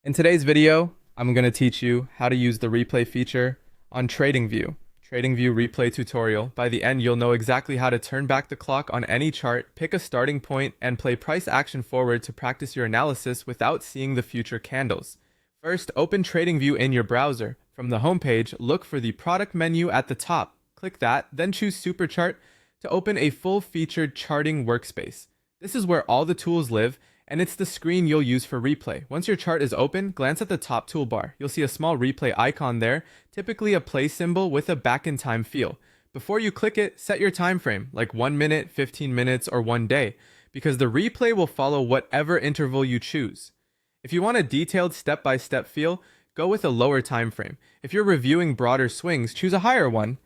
In today's video, I'm going to teach you how to use the replay feature on TradingView. TradingView replay tutorial. By the end, you'll know exactly how to turn back the clock on any chart, pick a starting point, and play price action forward to practice your analysis without seeing the future candles. First, open TradingView in your browser. From the homepage, look for the product menu at the top. Click that, then choose Super Chart to open a full-featured charting workspace. This is where all the tools live, and it's the screen you'll use for replay. Once your chart is open, glance at the top toolbar. You'll see a small replay icon there, typically a play symbol with a back-in-time feel. Before you click it, set your time frame, like 1 minute, 15 minutes, or 1 day, because the replay will follow whatever interval you choose. If you want a detailed step-by-step feel, go with a lower time frame. If you're reviewing broader swings, choose a higher one.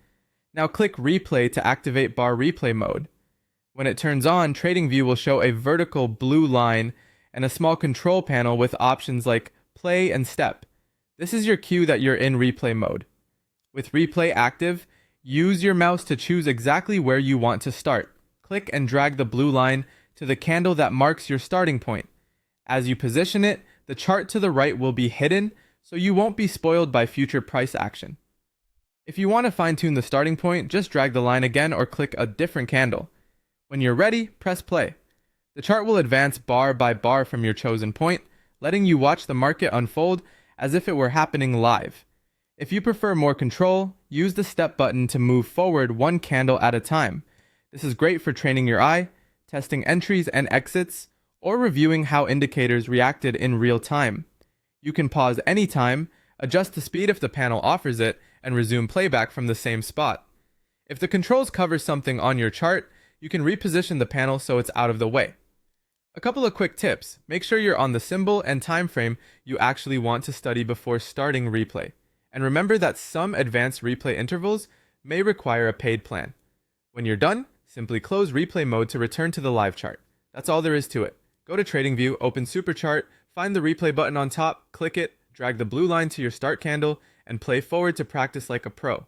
Now click Replay to activate bar replay mode. When it turns on, TradingView will show a vertical blue line and a small control panel with options like play and step. This is your cue that you're in replay mode. With replay active, use your mouse to choose exactly where you want to start. Click and drag the blue line to the candle that marks your starting point. As you position it, the chart to the right will be hidden, so you won't be spoiled by future price action. If you want to fine-tune the starting point, just drag the line again or click a different candle. When you're ready, press play. The chart will advance bar by bar from your chosen point, letting you watch the market unfold as if it were happening live. If you prefer more control, use the step button to move forward one candle at a time. This is great for training your eye, testing entries and exits, or reviewing how indicators reacted in real time. You can pause anytime, adjust the speed if the panel offers it, and resume playback from the same spot. If the controls cover something on your chart, you can reposition the panel so it's out of the way. A couple of quick tips. Make sure you're on the symbol and time frame you actually want to study before starting replay. And remember that some advanced replay intervals may require a paid plan. When you're done, simply close replay mode to return to the live chart. That's all there is to it. Go to TradingView, open Super Chart, find the replay button on top, click it, drag the blue line to your start candle, and play forward to practice like a pro.